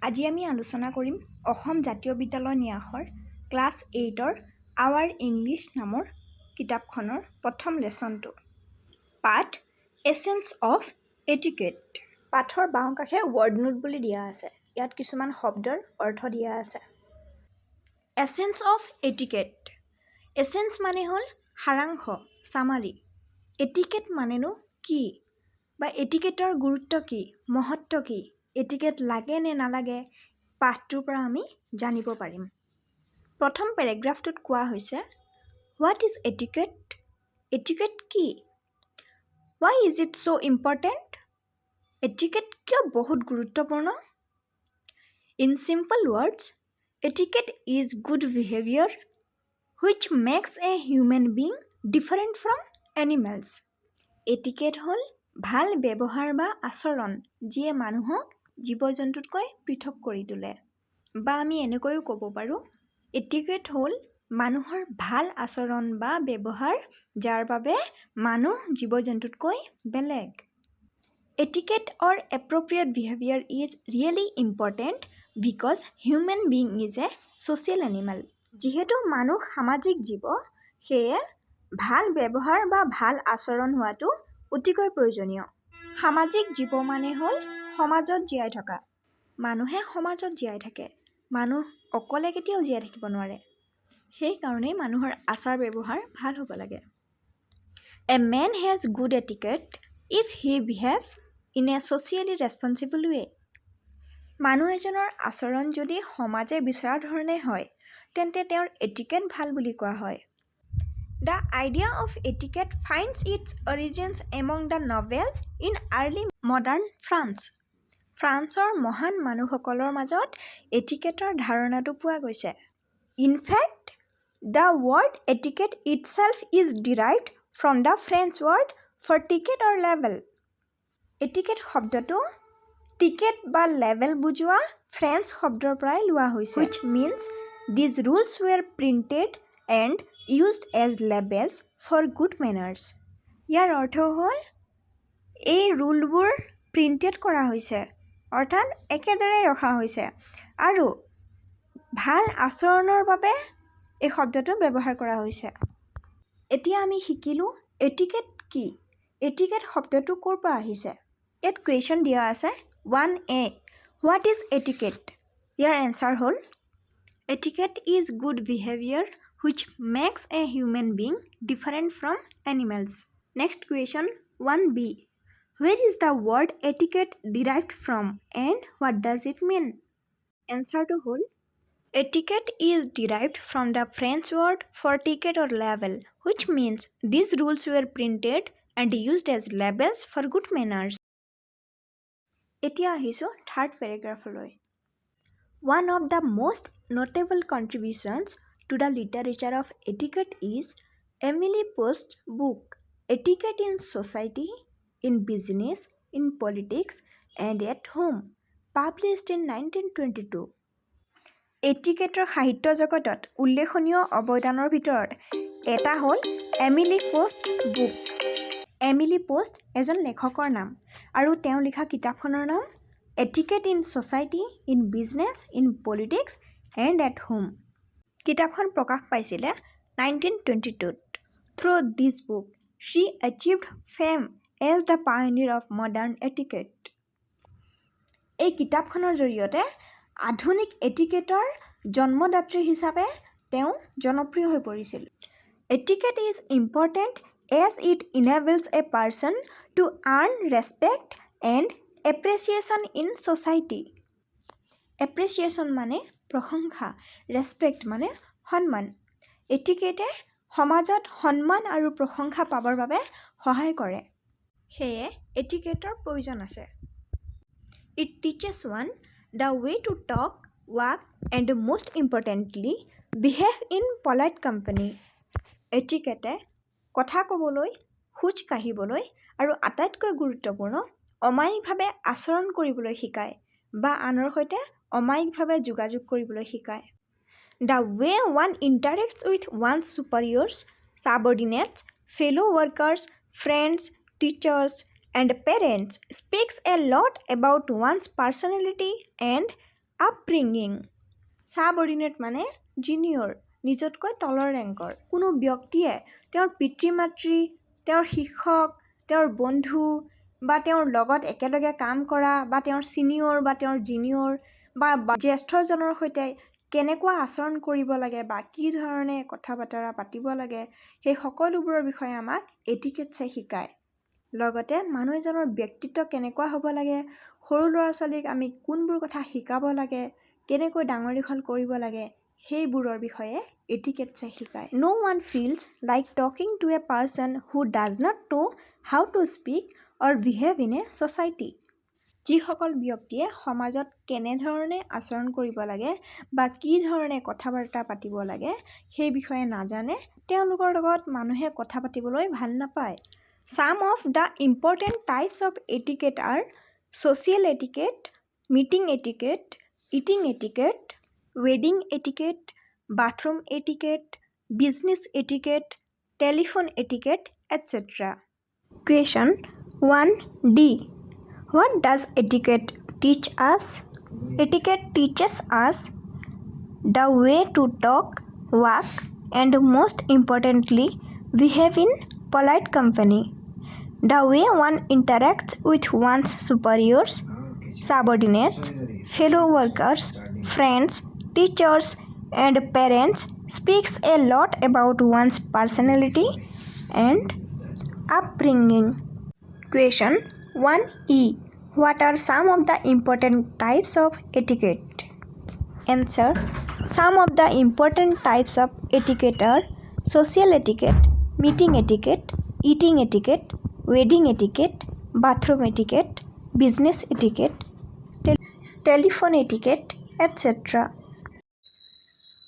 আজি আমি আলোচনা কৰিম অসম জাতীয় বিদ্যালয় ন্যাসৰ ক্লাছ 8ৰ আৱাৰ ইংলিছ নামৰ কিতাপখনৰ প্ৰথম লেছনটো পাঠ এছেন্স অফ এটিকেট। পাঠৰ বাওঁ কাষে ৱৰ্ড নোট বুলি দিয়া আছে। ইয়াত কিছুমান শব্দৰ অৰ্থ দিয়া আছে। Essence of etiquette. এছেন্স মানে হ'ল সাৰাংশ, চামাৰি। এটিকেট মানেনো কি বা এটিকেটৰ গুৰুত্ব কি, মহত্ব কি, এটিকেট লাগে নে নালাগে, পাঠটোৰ পৰা আমি জানিব পাৰিম। প্ৰথম পেৰেগ্ৰাফটোত কোৱা হৈছে হোৱাট ইজ এটিকেট? এটিকেট কি? Why is it so' important? Etiquette কিয় বহুত গুৰুত্বপূৰ্ণ? In simple words, etiquette is good behaviour which makes a human being different from animals. Etiquette হ'ল ভাল ব্যৱহাৰ বা আচৰণ যিয়ে মানুহক জীৱ-জন্তুতকৈ পৃথক কৰি তোলে। বা আমি এনেকৈও ক'ব পাৰোঁ এটিকেট হ'ল মানুহৰ ভাল আচৰণ বা ব্যৱহাৰ যাৰ বাবে মানুহ জীৱ-জন্তুতকৈ বেলেগ। Etiquette or appropriate behaviour is really important because human being is a social animal. যিহেতু মানুহ সামাজিক জীৱ, সেয়ে ভাল ব্যৱহাৰ বা ভাল আচৰণ হোৱাটো অতিকৈ প্ৰয়োজনীয়। সামাজিক জীৱ মানে হ'ল সমাজত জীয়াই থকা। মানুহে সমাজত জীয়াই থাকে। মানুহ অকলে কেতিয়াও জীয়াই থাকিব নোৱাৰে। সেইকাৰণেই মানুহৰ আচাৰ ব্যৱহাৰ ভাল হ'ব লাগে। A man has good etiquette if he behaves in a socially responsible way. মানুহ এজনৰ আচৰণ যদি সমাজে বিচৰা ধৰণে হয় তেন্তে তেওঁৰ এটিকেট ভাল বুলি কোৱা হয়। The idea of etiquette finds its origins among the nobles in early modern France. ফ্ৰান্সৰ মহান মানুহসকলৰ মাজত এটিকেটৰ ধাৰণাটো পোৱা গৈছে। In fact the word etiquette itself is derived from the French word for ticket or লেভেল। এটিকেট শব্দটো টিকেট বা লেভেল বুজোৱা ফ্ৰেঞ্চ শব্দৰ পৰাই লোৱা হৈছে which means these rules were printed and used as labels for good manners। ইয়াৰ অৰ্থ হ'ল এই ৰুলবোৰ প্ৰিণ্টেড কৰা হৈছে অৰ্থাৎ একেদৰে ৰখা হৈছে আৰু ভাল আচৰণৰ বাবে এই শব্দটো ব্যৱহাৰ কৰা হৈছে। এতিয়া আমি শিকিলোঁ এটিকেট কি। এটিকেট শব্দটো ক'ৰ পৰা আহিছে। ইয়াত কুৱেশ্যন দিয়া আছে 1A হোৱাট ইজ এটিকেট? ইয়াৰ এনচাৰ হ'ল etiquette is good behaviour which makes a human being different from animals. Next question 1B where is the word etiquette derived from and what does it mean? এনচাৰটো হ'ল etiquette is derived from the French word for ticket or লেভেল which means these rules were printed and used as labels for good manners. এতিয়া আহিছোঁ third পেৰেগ্ৰাফলৈ। One of the most notable contributions to the literature of etiquette is Emily Post's book Etiquette in Society, in Business, in Politics, and at Home, published in 1922. এটিকেটৰ সাহিত্য জগতত উল্লেখনীয় অৱদানৰ ভিতৰত এটা হ'ল Emily Post book. Emily Post এজন লেখকৰ নাম আৰু তেওঁ লিখা কিতাপখনৰ নাম etiquette in society, in business, in politics and at home. কিতাপখন প্ৰকাশ পাইছিলে 1922ত। Through this book she achieved fame as the pioneer of modern etiquette. এই কিতাপখনৰ জৰিয়তে আধুনিক এটিকেটৰ জন্মদাত্ৰী হিচাপে তেওঁ জনপ্ৰিয় হৈ পৰিছিল। Etiquette is important as it enables a person to earn respect and appreciation in society. Appreciation মানে প্ৰশংসা, ৰেছপেক্ট মানে সন্মান। এটিকেটে সমাজত সন্মান আৰু প্ৰশংসা পাবৰ বাবে সহায় কৰে। সেয়ে এটিকেটৰ প্ৰয়োজন আছে। It teaches one the way to talk, walk and most importantly behave in polite company। এটিকেটে কথা ক'বলৈ, খোজ কাঢ়িবলৈ আৰু আটাইতকৈ গুৰুত্বপূৰ্ণ অমায়িকভাৱে আচৰণ কৰিবলৈ শিকায় বা আনৰ সৈতে অমায়িকভাৱে যোগাযোগ কৰিবলৈ শিকায়। The way one interacts with one's superiors, subordinates, fellow workers, friends, teachers and parents speaks a lot about one's personality and upbringing subordinate মানে জিনিয়ৰ নিজতকৈ তলৰ ৰেংকৰ কোনো ব্যক্তিয়ে তেওঁৰ পিতৃ মাতৃ তেওঁৰ শিক্ষক তেওঁৰ বন্ধু বা তেওঁৰ লগত একেলগে কাম কৰা বা তেওঁৰ ছিনিয়ৰ বা তেওঁৰ জিনিয়ৰ বা জ্যেষ্ঠজনৰ সৈতে কেনেকুৱা আচৰণ কৰিব লাগে বা কি ধৰণে কথা বতৰা পাতিব লাগে সেই সকলোবোৰৰ বিষয়ে আমাক এটিকেটছে শিকায় লগতে মানুহ এজনৰ ব্যক্তিত্ব কেনেকুৱা হ'ব লাগে সৰু ল'ৰা ছোৱালীক আমি কোনবোৰ কথা শিকাব লাগে কেনেকৈ ডাঙৰ দীঘল কৰিব লাগে সেইবোৰৰ বিষয়ে এটিকেটছে শিকায় No one feels like talking to a person who does not know how to speak or behave in a society যিসকল ব্যক্তিয়ে সমাজত কেনেধৰণে আচৰণ কৰিব লাগে বা কি ধৰণে কথা বাৰ্তা পাতিব লাগে সেই বিষয়ে নাজানে তেওঁলোকৰ লগত মানুহে কথা পাতিবলৈ ভাল নাপায় Some of the important types of etiquette are social etiquette, meeting etiquette, eating etiquette, wedding etiquette, bathroom etiquette, business etiquette, telephone etiquette, etc. Question 1D. What does etiquette teach us? Etiquette teaches us the way to talk, walk, and most importantly, behave in polite company. The way one interacts with one's superiors, subordinates, fellow workers, friends, teachers, and parents speaks a lot about one's personality and upbringing. Question 1E. What are some of the important types of etiquette? Answer. Some of the important types of etiquette are social etiquette, meeting etiquette, eating etiquette, wedding etiquette, bathroom etiquette, business etiquette, telephone etiquette, etc.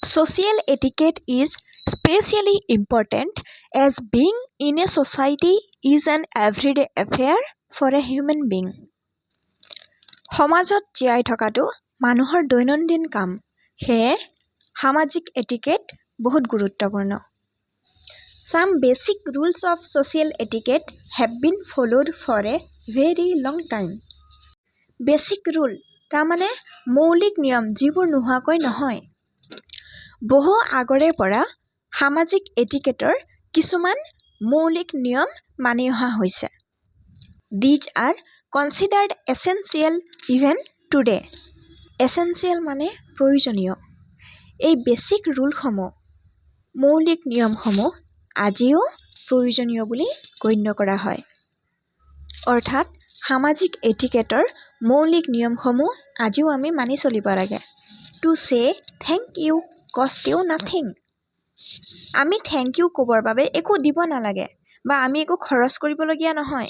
Social etiquette is especially important as being in a society is an everyday affair for a human being. সমাজত জীয়াই থকাটো মানুহৰ দৈনন্দিন কাম সেয়ে সামাজিক etiquette বহুত গুৰুত্বপূৰ্ণ Some basic rules of social etiquette have been followed for a very long time. Basic rule তাৰমানে মৌলিক নিয়ম যিবোৰ নোহোৱাকৈ নহয় বহু আগৰে পৰা সামাজিক এটিকেটৰ কিছুমান মৌলিক নিয়ম মানি অহা হৈছে These are considered essential even today. Essential মানে প্ৰয়োজনীয় এই বেসিক ৰুলসমূহ মৌলিক নিয়মসমূহ আজিও প্ৰয়োজনীয় বুলি গণ্য কৰা হয় অৰ্থাৎ সামাজিক এটিকেটৰ মৌলিক নিয়মসমূহ আজিও আমি মানি চলিব লাগে To say thank you cost you nothing. আমি thank you ক'বৰ বাবে একো দিব নালাগে বা আমি একো খৰচ কৰিবলগীয়া নহয়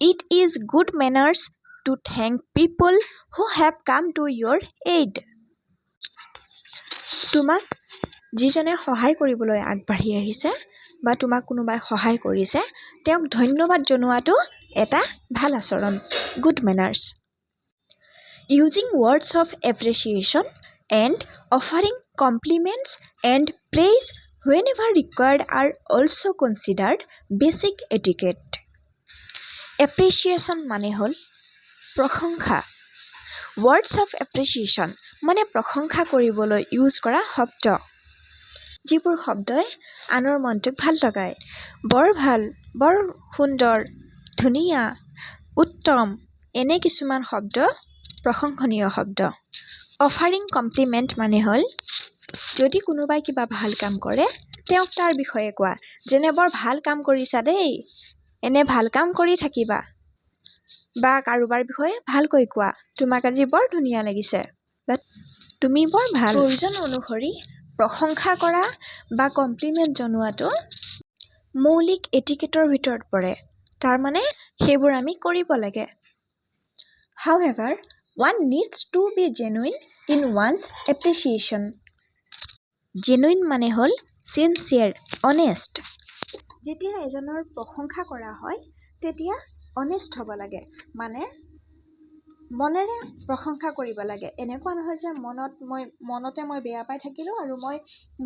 It is good manners to thank people who have come to your aid. তোমাক যিজনে সহায় কৰিবলৈ আগবাঢ়ি আহিছে বা তোমাক কোনোবাই সহায় কৰিছে তেওঁক ধন্যবাদ জনোৱাটো এটা ভাল আচৰণ Good manners. Using words of appreciation and offering compliments and praise whenever required are also considered basic etiquette. Appreciation মানে হ'ল প্ৰশংসা Words of appreciation মানে প্ৰশংসা কৰিবলৈ ইউজ কৰা শব্দ যিবোৰ শব্দই আনৰ মনটোক ভাল লগায় বৰ ভাল বৰ সুন্দৰ ধুনীয়া উত্তম এনে কিছুমান শব্দ প্ৰশংসনীয় শব্দ Offering compliment মানে হ'ল যদি কোনোবাই কিবা ভাল কাম কৰে তেওঁক তাৰ বিষয়ে কোৱা যেনে বৰ ভাল কাম কৰিছা দেই এনে ভাল কাম কৰি থাকিবা বা কাৰোবাৰ বিষয়ে ভালকৈ কোৱা তোমাক আজি বৰ ধুনীয়া লাগিছে বা তুমি বৰ ভাল প্ৰয়োজন অনুসৰি প্ৰশংসা কৰা বা কমপ্লিমেন্ট জনোৱাটো মৌলিক এটিকেটৰ ভিতৰত পৰে তাৰ মানে সেইবোৰ আমি কৰিব লাগে However, one needs to be genuine in one's appreciation. Genuine মানে হ'ল sincere, honest. যেতিয়া এজনৰ প্ৰশংসা কৰা হয় তেতিয়া honest হ'ব লাগে মানে মনেৰে প্ৰশংসা কৰিব লাগে এনেকুৱা নহয় যে মনতে মই বেয়া পাই থাকিলো আৰু মই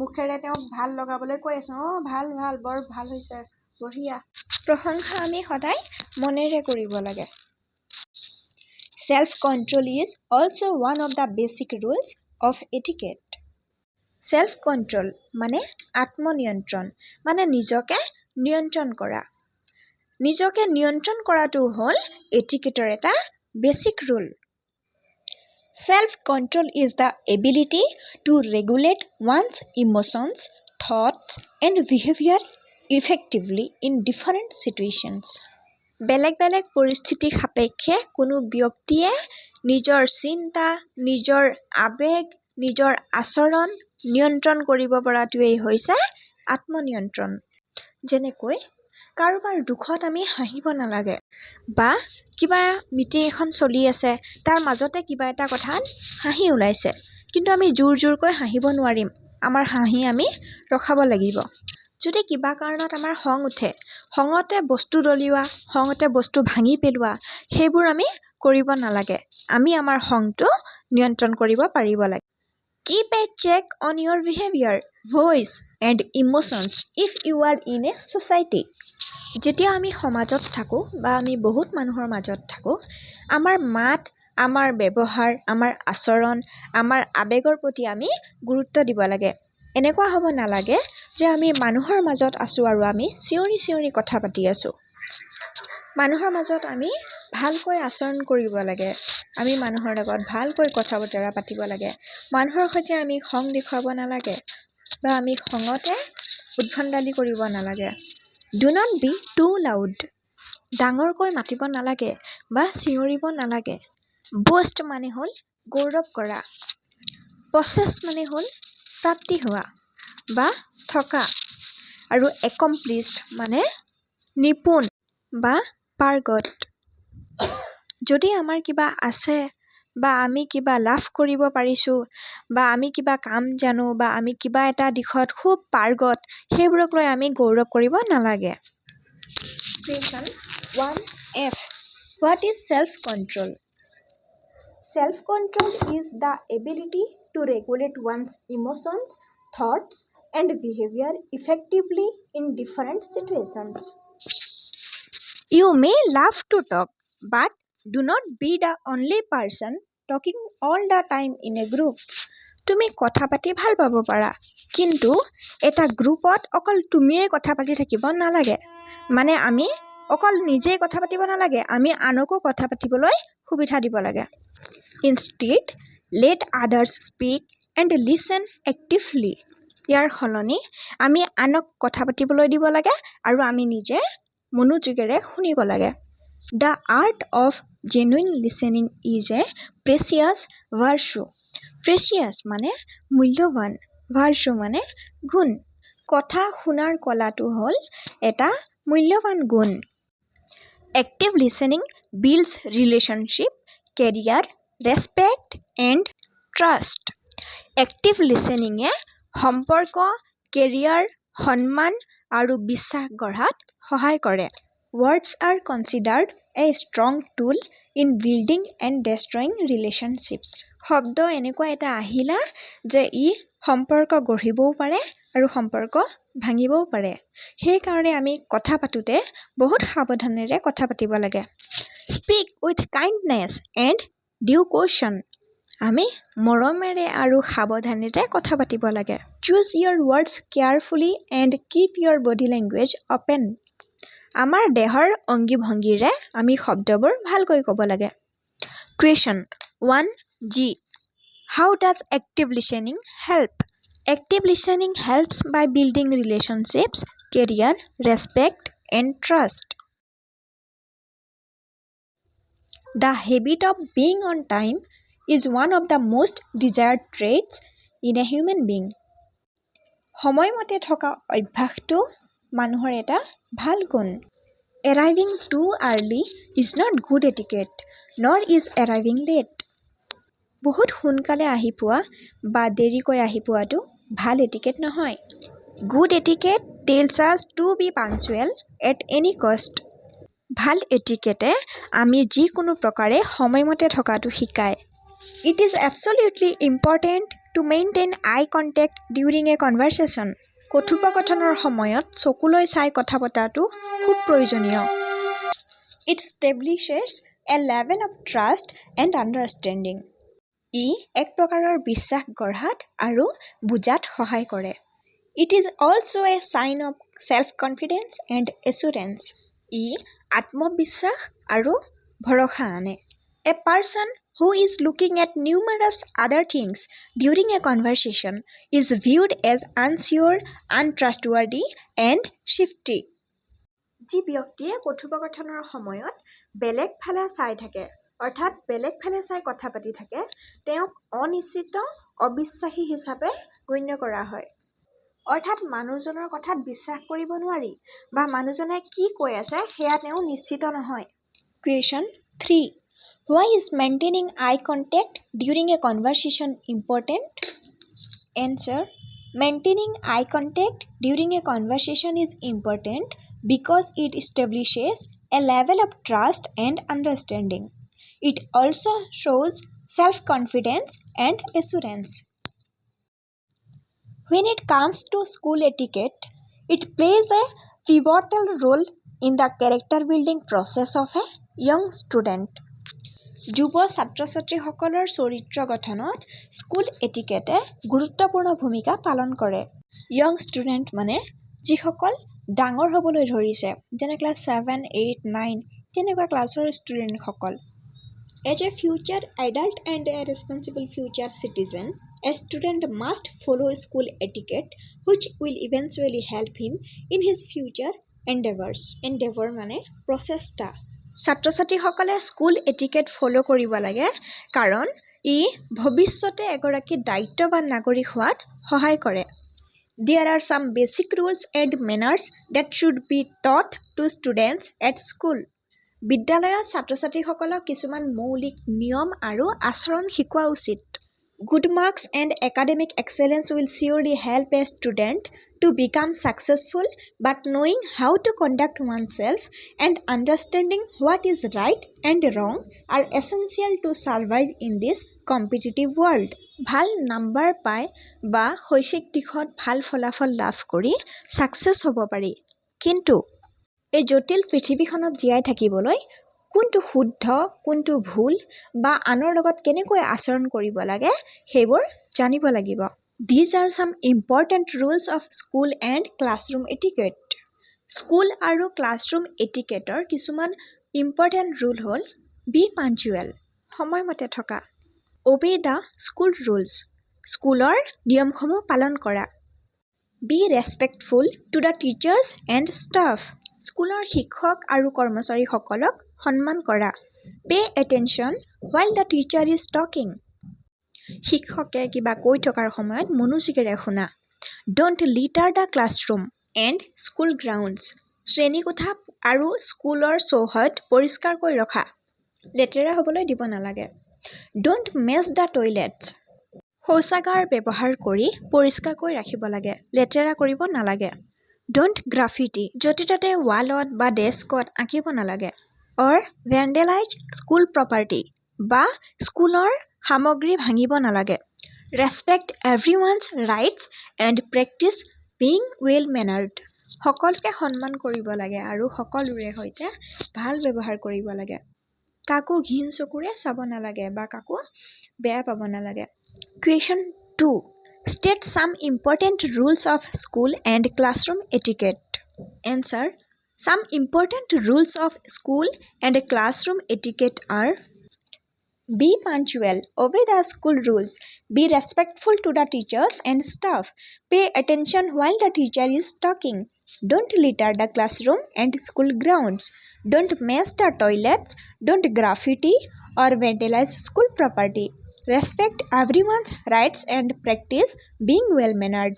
মুখেৰে তেওঁক ভাল লগাবলৈ কৈ আছো ভাল ভাল বৰ ভাল হৈছে বঢ়িয়া প্ৰশংসা আমি সদায় মনেৰে কৰিব লাগে Self-control is also one of the basic rules of etiquette. Self-control মানে আত্মনিয়ন্ত্ৰণ মানে নিজকে নিয়ন্ত্ৰণ কৰা। নিজকে নিয়ন্ত্ৰণ কৰাটো হ'ল এটিকেটৰ এটা basic rule. Self-control is the ability to regulate one's emotions, thoughts, and behavior effectively in different situations. বেলেগ বেলেগ পৰিস্থিতি সাপেক্ষে কোনো ব্যক্তিয়ে নিজৰ চিন্তা, নিজৰ আবেগ, নিজৰ আচৰণ নিয়ন্ত্ৰণ কৰিব পৰাটোৱেই হৈছে আত্মনিয়ন্ত্ৰণ। যেনেকৈ কাৰোবাৰ দুখত আমি হাঁহিব নালাগে বা কিবা মিটিং এখন চলি আছে তাৰ মাজতে কিবা এটা কথাত হাঁহি ওলাইছে কিন্তু আমি জোৰকৈ হাঁহিব নোৱাৰিম, আমাৰ হাঁহি আমি ৰখাব লাগিব। যদি কিবা কাৰণত আমাৰ খং উঠে, খঙতে বস্তু দলিওৱা, খঙতে বস্তু ভাঙি পেলোৱা সেইবোৰ আমি কৰিব নালাগে, আমি আমাৰ খংটো নিয়ন্ত্ৰণ কৰিব পাৰিব লাগে। Keep a check on your behavior, voice and emotions if you are in a society. যেতিয়া আমি সমাজত থাকোঁ বা আমি বহুত মানুহৰ মাজত থাকোঁ, আমাৰ মাত, আমাৰ ব্যৱহাৰ, আমাৰ আচৰণ, আমাৰ আবেগৰ প্ৰতি আমি গুৰুত্ব দিব লাগে। এনেকুৱা হ'ব নালাগে যে আমি মানুহৰ মাজত আছোঁ আৰু আমি চিঞৰি চিঞৰি কথা পাতি আছোঁ। মানুহৰ মাজত আমি ভালকৈ আচৰণ কৰিব লাগে, আমি মানুহৰ লগত ভালকৈ কথা বতৰা পাতিব লাগে, মানুহৰ সৈতে আমি খং দেখুৱাব নালাগে বা আমি খঙতে উদ্ভণ্ডালি কৰিব নালাগে। Do not be too loud. ডাঙৰকৈ মাতিব নালাগে বা চিঞৰিব নালাগে। Boast মানে হ'ল গৌৰৱ কৰা। Possess মানে হ'ল প্ৰাপ্তি হোৱা বা থকা আৰু accomplished মানে নিপুণ বা পাৰ্গত। যদি আমাৰ কিবা আছে বা আমি কিবা লাভ কৰিব পাৰিছোঁ বা আমি কিবা কাম জানো বা আমি কিবা এটা দিশত খুব পাৰ্গত, সেইবোৰক লৈ আমি গৌৰৱ কৰিব নালাগে। Question 1F. What is self-control? Self-control is the ability to regulate one's emotions, thoughts, and behavior effectively in different situations. You may love to talk, but do not be the only person talking all the time in a group. তুমি কথা পাতি ভাল পাব পাৰা, কিন্তু এটা গ্ৰুপত অকল তুমিয়ে কথা পাতি থাকিব নালাগে। মানে আমি অকল নিজেই কথা পাতিব নালাগে, আমি আনকো কথা পাতিবলৈ সুবিধা দিব লাগে। Instead, let others speak and listen actively. ইয়াৰ সলনি আমি আনক কথা পাতিবলৈ দিব লাগে আৰু আমি নিজে মনোযোগেৰে শুনিব লাগে। The art of genuine listening is a precious virtue. Precious মানে মূল্যৱান, virtue মানে গুণ। কথা শুনাৰ কলাটো হ'ল এটা মূল্যৱান গুণ। Active listening builds relationship, career, respect and trust. Active listening এ সম্পৰ্ক, কেৰিয়াৰ, সন্মান আৰু বিশ্বাস গঢ়াত সহায় কৰে। Words are considered a strong tool in building and destroying relationships. শব্দ এনেকুৱা এটা আহিলা যে ই সম্পৰ্ক গঢ়িবও পাৰে আৰু সম্পৰ্ক ভাঙিবও পাৰে। সেইকাৰণে আমি কথা পাতোতে বহুত সাৱধানেৰে কথা পাতিব লাগে। Speak with kindness and due caution. আমি মৰমেৰে আৰু সাৱধানেৰে কথা পাতিব লাগে। Choose your words carefully and keep your body language open. আমাৰ দেহৰ অংগী ভংগীৰে আমি শব্দবোৰ ভালকৈ ক'ব লাগে। Question 1G. How does active listening help? Active listening helps by building relationships, career, respect, and trust. The habit of being on time is one of the most desired traits in a human being. সময়মতে থকা অভ্যাসটো মানুহৰ এটা ভাল গুণ। Arriving too early is not good etiquette, nor is arriving late. বহুত সোনকালে আহি পোৱা বা দেৰিকৈ আহি পোৱাটো ভাল এটিকেট নহয়। Good etiquette tells us to be punctual at any cost. ভাল এটিকেটে আমি যিকোনো প্ৰকাৰে সময়মতে থকাটো শিকায়। It is absolutely important to maintain eye contact during a conversation. কথোপকথনৰ সময়ত চকুলৈ চাই কথা পতাটো খুব প্ৰয়োজনীয়। It establishes a level of trust and understanding. ই এক প্ৰকাৰৰ বিশ্বাস গঢ়াত আৰু বুজাত সহায় কৰে। It is also a sign of self-confidence and assurance. ই আত্মবিশ্বাস আৰু ভৰসা আনে। A person who is looking at numerous other things during a conversation is viewed as unsure, untrustworthy, and shifty. যি ব্যক্তিয়ে কথোপকথনৰ সময়ত বেলেগ ফালে চাই থাকে, অৰ্থাৎ বেলেগ ফালে চাই কথা পাতি থাকে, তেওঁক অনিশ্চিত, অবিশ্বাসী হিচাপে গণ্য কৰা হয়। অৰ্থাৎ মানুহজনৰ কথাত বিশ্বাস কৰিব নোৱাৰি বা মানুহজনে কি কৈ আছে সেয়া তেওঁ নিশ্চিত নহয়। Question 3. Why is maintaining eye contact during a conversation important? Answer. Maintaining eye contact during a conversation is important because it establishes a level of trust and understanding. It also shows self-confidence and assurance. When it comes to school etiquette, it plays a pivotal role in the character-building process of a young student. যুৱ ছাত্ৰ-ছাত্ৰীসকলৰ চৰিত্ৰ গঠনত school এটিকেটে গুৰুত্বপূৰ্ণ ভূমিকা পালন কৰে। Young student মানে যিসকল ডাঙৰ হ'বলৈ ধৰিছে, যেনে ক্লাছ 7, 8, 9 তেনেকুৱা ক্লাছৰ ষ্টুডেণ্টসকল। As a future adult and a responsible future citizen, a student must follow school etiquette which will eventually help him in his future endeavors. Endeavor মানে প্ৰচেষ্টা। ছাত্ৰ-ছাত্ৰীসকলে স্কুল এটিকেট ফ'ল' কৰিব লাগে কাৰণ ই ভৱিষ্যতে এগৰাকী দায়িত্ববান নাগৰিক হোৱাত সহায় কৰে। There are some basic rules and manners that should be taught to students at school. বিদ্যালয়ত ছাত্ৰ-ছাত্ৰীসকলক কিছুমান মৌলিক নিয়ম আৰু আচৰণ শিকোৱা উচিত। Good marks and academic excellence will surely help a student to become successful, but knowing how to conduct oneself and understanding what is right and wrong are essential to survive in this competitive world. ভাল number পাই বা শৈক্ষিক দিশত ভাল ফলাফল লাভ কৰি success হ'ব পাৰি, কিন্তু এই জটিল পৃথিৱীখনত জীয়াই থাকিবলৈ কোনটো শুদ্ধ, কোনটো ভুল বা আনৰ লগত কেনেকৈ আচৰণ কৰিব লাগে সেইবোৰ জানিব লাগিব। These are some important rules of school and classroom etiquette. School আৰু ক্লাছৰুম এটিকেটৰ কিছুমান ইম্পৰ্টেণ্ট ৰুল হ'ল বি পাঞ্চুৱেল, সময়মতে থকা, obey the school rules, স্কুলৰ নিয়মসমূহ পালন কৰা, be respectful to the teachers and staff, স্কুলৰ শিক্ষক আৰু কৰ্মচাৰীসকলক সন্মান কৰা, pay attention while the teacher is talking, শিক্ষকে কিবা কৈ থকাৰ সময়ত মনোযোগেৰে শুনা, don't litter the classroom and school grounds, শ্ৰেণীকোঠা আৰু স্কুলৰ চৌহদ পৰিষ্কাৰকৈ ৰখা, লেতেৰা হ'বলৈ দিব নালাগে, don't mess the toilets, শৌচাগাৰ ব্যৱহাৰ কৰি পৰিষ্কাৰকৈ ৰাখিব লাগে, লেতেৰা কৰিব নালাগে, don't graffiti, য'তে ত'তে ৱালত বা ডেস্কত আঁকিব নালাগে, or vandalize school property, বা স্কুলৰ সামগ্ৰী ভাঙিব নালাগে, respect everyone's rights and practice being well-mannered, সকলোকে সন্মান কৰিব লাগে আৰু সকলোৰে সৈতে ভাল ব্যৱহাৰ কৰিব লাগে, কাকো ঘিণ চকুৰে চাব নালাগে বা কাকো বেয়া পাব নালাগে। Question 2. State some important rules of school and classroom etiquette. Answer. Some important rules of school and classroom etiquette are: be punctual, obey the school rules, be respectful to the teachers and staff, pay attention while the teacher is talking, don't litter the classroom and school grounds, don't mess the toilets, don't graffiti or vandalize school property, respect everyone's rights and practice being well-mannered.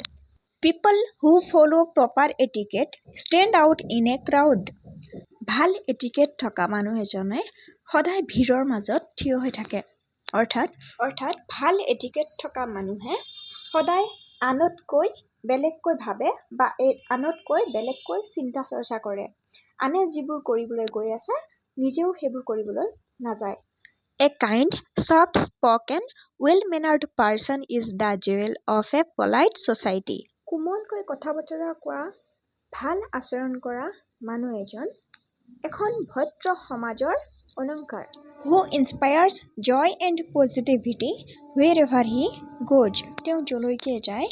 People who follow proper etiquette stand out in a crowd. ভাল etiquette থকা মানুহ এজনে সদায় ভিৰৰ মাজত থিয় হৈ থাকে। অৰ্থাৎ ভাল এটিকেট থকা মানুহে সদায় আনতকৈ বেলেগকৈ ভাবে বা আনতকৈ বেলেগকৈ চিন্তা চৰ্চা কৰে। আনে যিবোৰ কৰিবলৈ গৈ আছে নিজেও সেইবোৰ কৰিবলৈ নাযায়। A kind, soft-spoken, well-mannered person is the jewel of a polite society. কোমলকৈ কথা বতৰা কোৱা, ভাল আচৰণ কৰা মানুহ এজন এখন ভদ্ৰ সমাজৰ অলংকাৰ who inspires joy and positivity wherever he goes. তেওঁ যলৈকে যায়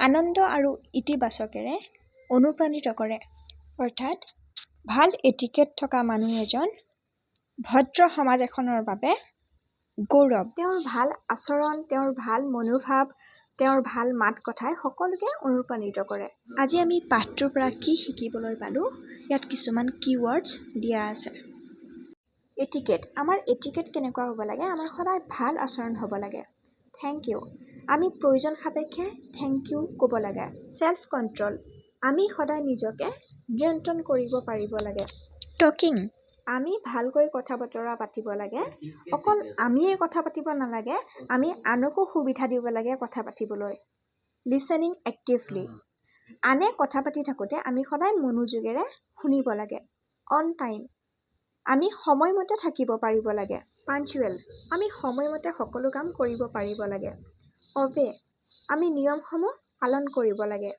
আনন্দ আৰু ইতিবাচকেৰে অনুপ্ৰাণিত কৰে। অৰ্থাৎ ভাল এটিকেট থকা মানুহ এজন ভদ্ৰ সমাজ এখনৰ বাবে গৌৰৱ। তেওঁৰ ভাল আচৰণ, তেওঁৰ ভাল মনোভাৱ, তেওঁৰ ভাল মাত কথাই সকলোকে অনুপ্ৰাণিত কৰে। আজি আমি পাঠটোৰ পৰা কি শিকিবলৈ পালোঁ? ইয়াত কিছুমান কিৱৰ্ডছ দিয়া আছে। এটিকেট, আমাৰ এটিকেট কেনেকুৱা হ'ব লাগে? আমাৰ সদায় ভাল আচৰণ হ'ব লাগে। থেংক ইউ, আমি প্ৰয়োজন সাপেক্ষে থেংক ইউ ক'ব লাগে। ছেল্ফ কণ্ট্ৰল, আমি সদায় নিজকে নিয়ন্ত্ৰণ কৰিব পাৰিব লাগে। টকিং, আমি ভালকৈ কথা বতৰা পাতিব লাগে। অকল আমিয়ে কথা পাতিব নালাগে, আমি আনকো সুবিধা দিব লাগে কথা পাতিবলৈ। লিচেনিং এক্টিভলি, আনে কথা পাতি থাকোঁতে আমি সদায় মনোযোগেৰে শুনিব লাগে। অন টাইম, আমি সময়মতে থাকিব পাৰিব লাগে। পাঞ্চুৱেল, আমি সময়মতে সকলো কাম কৰিব পাৰিব লাগে। অবে, আমি নিয়মসমূহ পালন কৰিব লাগে।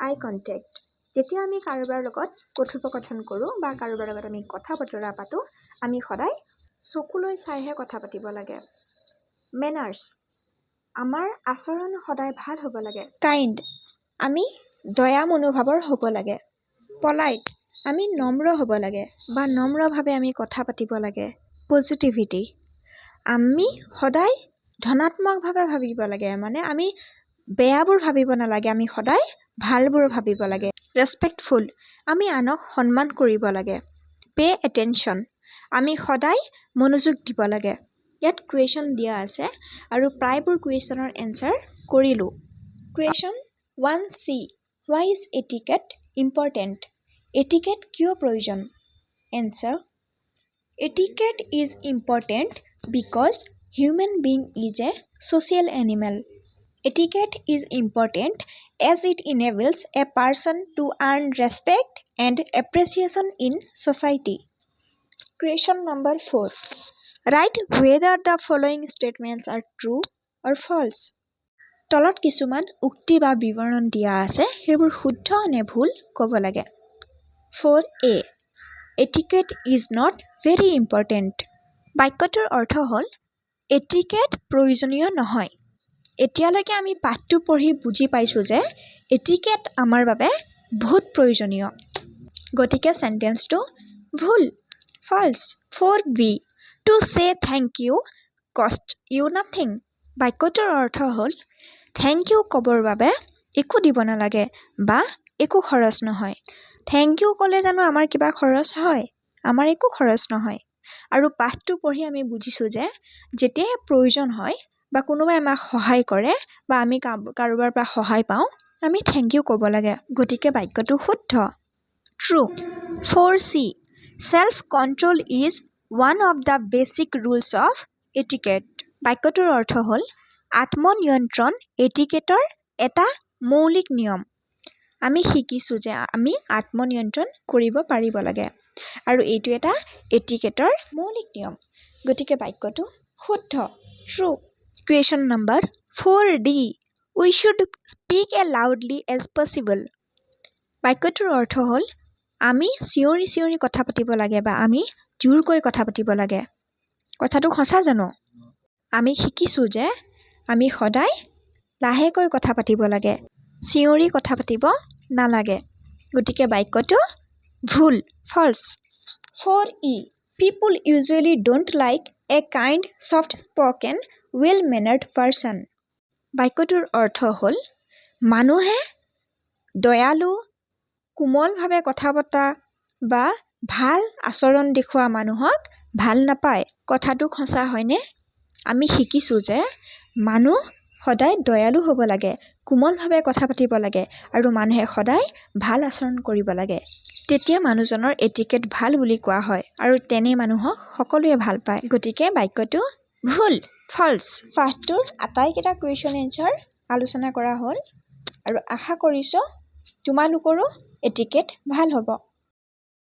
আই কণ্টেক্ট, যেতিয়া আমি কাৰোবাৰ লগত কথোপকথন কৰোঁ বা কাৰোবাৰ লগত আমি কথা বতৰা পাতোঁ, আমি সদায় চকুলৈ চাইহে কথা পাতিব লাগে। মেনাৰ্ছ, আমাৰ আচৰণ সদায় ভাল হ'ব লাগে। কাইণ্ড, আমি দয়া মনোভাৱৰ হ'ব লাগে। পলাইট, আমি নম্ৰ হ'ব লাগে বা নম্ৰভাৱে আমি কথা পাতিব লাগে। পজিটিভিটি, আমি সদায় ধনাত্মকভাৱে ভাবিব লাগে, মানে আমি বেয়াবোৰ ভাবিব নালাগে, আমি সদায় ভালবোৰ ভাবিব লাগে। ৰেচপেক্টফুল, আমি আনক সন্মান কৰিব লাগে। পে এটেনশ্যন, আমি সদায় মনোযোগ দিব লাগে। ইয়াত কুৱেশ্যন দিয়া আছে আৰু প্ৰায়বোৰ কুৱেশ্যনৰ এনচাৰ কৰিলোঁ। Question 1C, why is etiquette important? Etiquette কিয় প্ৰয়োজন? Answer, etiquette is important because human being is a social animal. Etiquette is important as it enables a person to earn respect and appreciation in society. Question number 4. Write whether the following statements are true or false. তলত কিছুমান উক্তি বা বিৱৰণ দিয়া আছে, সেইবোৰ শুদ্ধ নে ভুল ক'ব লাগে। 4A, Etiquette is not very important. বাক্যটোৰ অৰ্থ হ'ল এটিকেট প্ৰয়োজনীয় নহয়। এতিয়ালৈকে আমি পাঠটো পঢ়ি বুজি পাইছোঁ যে এটিকেট আমাৰ বাবে বহুত প্ৰয়োজনীয়। গতিকে চেণ্টেন্সটো ভুল, false. 4B, to say thank you costs you nothing. বাক্যটোৰ অৰ্থ হ'ল থেংক ইউ ক'বৰ বাবে একো দিব নালাগে বা একো খৰচ নহয়। থেংক ইউ ক'লে জানো আমাৰ কিবা খৰচ হয়? আমাৰ একো খৰচ নহয়। আৰু পাঠটো পঢ়ি আমি বুজিছোঁ যে যেতিয়াই প্ৰয়োজন হয় বা কোনোবাই আমাক সহায় কৰে বা আমি কাৰোবাৰ পৰা সহায় পাওঁ, আমি থেংক ইউ ক'ব লাগে। গতিকে বাক্যটো শুদ্ধ, true. 4C, self control is one of the basic rules of etiquette. বাক্যটোৰ অৰ্থ হ'ল আত্মনিয়ন্ত্ৰণ এটিকেটৰ এটা মৌলিক নিয়ম। আমি শিকিছোঁ যে আমি আত্মনিয়ন্ত্ৰণ কৰিব পাৰিব লাগে আৰু এইটো এটা এটিকেটৰ মৌলিক নিয়ম। গতিকে বাক্যটো শুদ্ধ, true. Question number 4D, we should speak as loudly as possible. বাক্যটোৰ অৰ্থ হ'ল আমি চিঞৰি চিঞৰি কথা পাতিব লাগে বা আমি জোৰকৈ কথা পাতিব লাগে। কথাটো সঁচা জানো? আমি শিকিছোঁ যে আমি সদায় লাহেকৈ কথা পাতিব লাগে, চিঞৰি কথা পাতিব নালাগে। গতিকে বাক্যটো ভুল, falls. 4E, people usually don't like a kind, soft-spoken, well-mannered person. বাক্যটোৰ অৰ্থ হ'ল মানুহে দয়ালু, কোমলভাৱে কথা পতা বা ভাল আচৰণ দেখুওৱা মানুহক ভাল নাপায়। কথাটো সঁচা হয়নে? আমি শিকিছোঁ যে মানুহ সদায় দয়ালু হ'ব লাগে, কোমলভাৱে কথা পাতিব লাগে আৰু মানুহে সদায় ভাল আচৰণ কৰিব লাগে। তেতিয়া মানুহজনৰ এটিকেট ভাল বুলি কোৱা হয় আৰু তেনে মানুহক সকলোৱে ভাল পায়। গতিকে বাক্যটো ভুল, ফল্ছ। পাঠটোৰ আটাইকেইটা কুৱেশ্যন এনচাৰ আলোচনা কৰা হ'ল আৰু আশা কৰিছোঁ তোমালোকৰো এটিকেট ভাল হ'ব।